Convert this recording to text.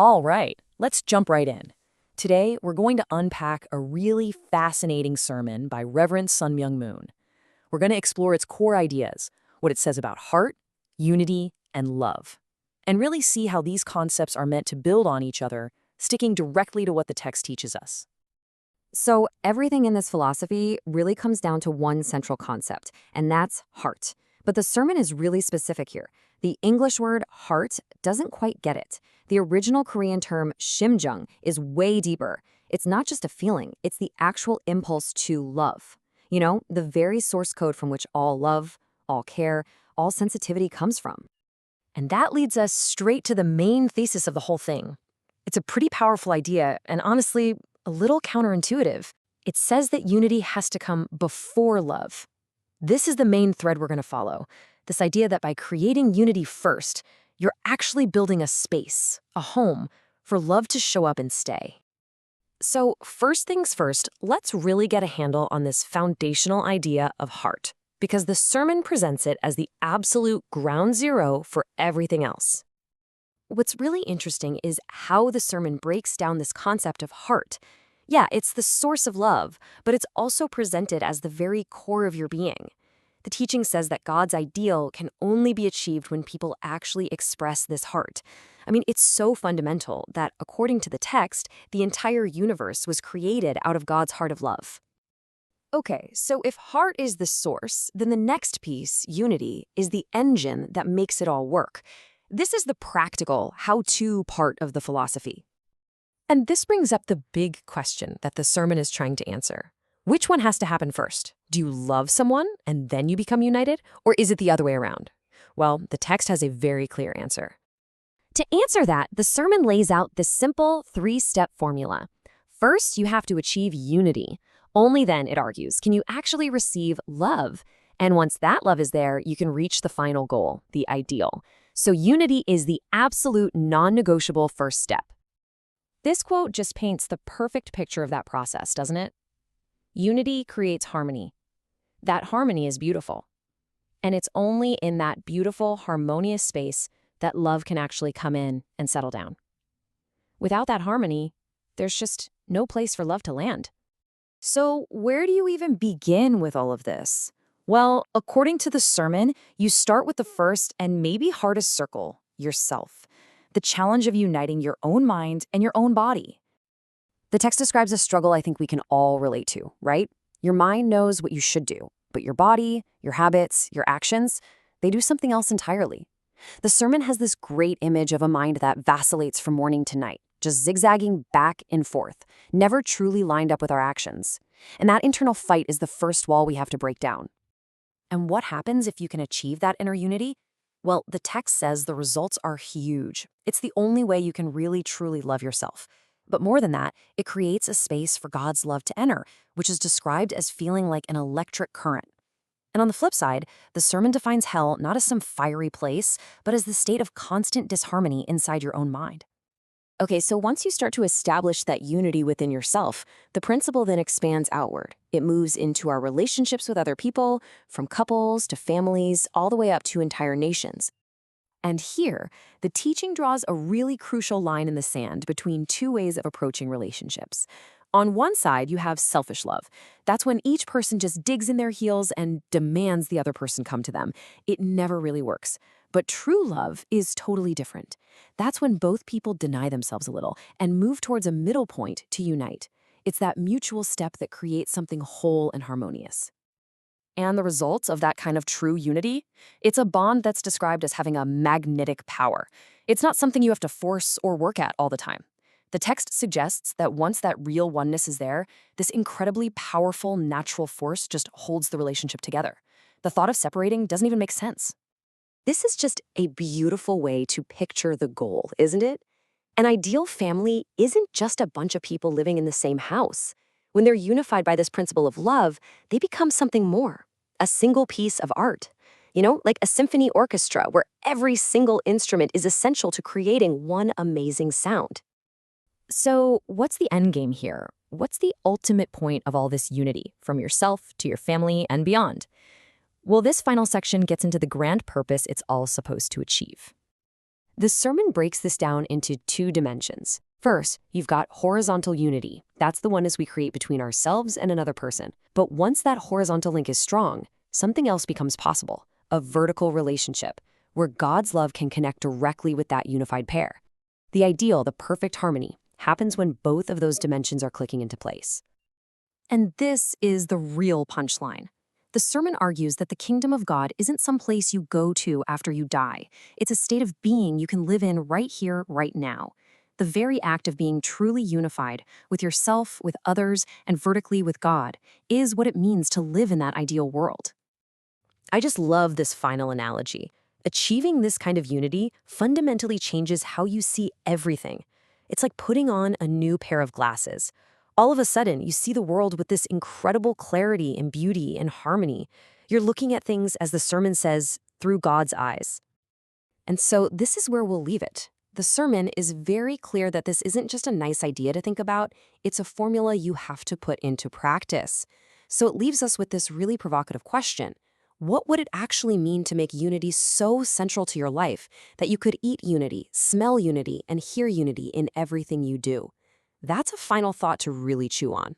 All right, let's jump right in. Today, we're going to unpack a really fascinating sermon by Reverend Myung. We're going to explore its core ideas, what it says about heart, unity, and love, and really see how these concepts are meant to build on each other, sticking directly to what the text teaches us. So everything in this philosophy really comes down to one central concept, and that's heart. But the sermon is really specific here. The English word heart doesn't quite get it. The original Korean term 심정 is way deeper. It's not just a feeling, it's the actual impulse to love. You know, the very source code from which all love, all care, all sensitivity comes from. And that leads us straight to the main thesis of the whole thing. It's a pretty powerful idea, and honestly, a little counterintuitive. It says that unity has to come before love. This is the main thread we're going to follow. This idea that by creating unity first, you're actually building a space, a home, for love to show up and stay. So first things first, let's really get a handle on this foundational idea of heart, because the sermon presents it as the absolute ground zero for everything else. What's really interesting is how the sermon breaks down this concept of heart. Yeah, it's the source of love, but it's also presented as the very core of your being. The teaching says that God's ideal can only be achieved when people actually express this heart. I mean, it's so fundamental that, according to the text, the entire universe was created out of God's heart of love. Okay, so if heart is the source, then the next piece, unity, is the engine that makes it all work. This is the practical, how-to part of the philosophy. And this brings up the big question that the sermon is trying to answer. Which one has to happen first? Do you love someone and then you become united? Or is it the other way around? Well, the text has a very clear answer. To answer that, the sermon lays out this simple three-step formula. First, you have to achieve unity. Only then, it argues, can you actually receive love. And once that love is there, you can reach the final goal, the ideal. So unity is the absolute non-negotiable first step. This quote just paints the perfect picture of that process, doesn't it? Unity creates harmony. That harmony is beautiful. And it's only in that beautiful, harmonious space that love can actually come in and settle down. Without that harmony, there's just no place for love to land. So where do you even begin with all of this? Well, according to the sermon, you start with the first and maybe hardest circle, yourself. The challenge of uniting your own mind and your own body. The text describes a struggle I think we can all relate to, right? Your mind knows what you should do, but your body, your habits, your actions, they do something else entirely. The sermon has this great image of a mind that vacillates from morning to night, just zigzagging back and forth, never truly lined up with our actions. And that internal fight is the first wall we have to break down. And what happens if you can achieve that inner unity? Well, the text says the results are huge. It's the only way you can really truly love yourself. But more than that, it creates a space for God's love to enter, which is described as feeling like an electric current. And on the flip side, the sermon defines hell not as some fiery place, but as the state of constant disharmony inside your own mind. Okay, so once you start to establish that unity within yourself, the principle then expands outward. It moves into our relationships with other people, from couples to families, all the way up to entire nations. And here, the teaching draws a really crucial line in the sand between two ways of approaching relationships. On one side, you have selfish love. That's when each person just digs in their heels and demands the other person come to them. It never really works. But true love is totally different. That's when both people deny themselves a little and move towards a middle point to unite. It's that mutual step that creates something whole and harmonious. And the results of that kind of true unity? It's a bond that's described as having a magnetic power. It's not something you have to force or work at all the time. The text suggests that once that real oneness is there, this incredibly powerful natural force just holds the relationship together. The thought of separating doesn't even make sense. This is just a beautiful way to picture the goal, isn't it? An ideal family isn't just a bunch of people living in the same house. When they're unified by this principle of love, they become something more, a single piece of art. You know, like a symphony orchestra where every single instrument is essential to creating one amazing sound. So what's the end game here? What's the ultimate point of all this unity, from yourself to your family and beyond? Well, this final section gets into the grand purpose it's all supposed to achieve. The sermon breaks this down into two dimensions. First, you've got horizontal unity. That's the oneness we create between ourselves and another person. But once that horizontal link is strong, something else becomes possible, a vertical relationship, where God's love can connect directly with that unified pair. The ideal, the perfect harmony, happens when both of those dimensions are clicking into place. And this is the real punchline. The sermon argues that the kingdom of God isn't some place you go to after you die. It's a state of being you can live in right here, right now. The very act of being truly unified with yourself, with others, and vertically with God is what it means to live in that ideal world. I just love this final analogy. Achieving this kind of unity fundamentally changes how you see everything. It's like putting on a new pair of glasses. All of a sudden, you see the world with this incredible clarity and beauty and harmony. You're looking at things, as the sermon says, through God's eyes. And so this is where we'll leave it. The sermon is very clear that this isn't just a nice idea to think about, it's a formula you have to put into practice. So it leaves us with this really provocative question. What would it actually mean to make unity so central to your life that you could eat unity, smell unity, and hear unity in everything you do? That's a final thought to really chew on.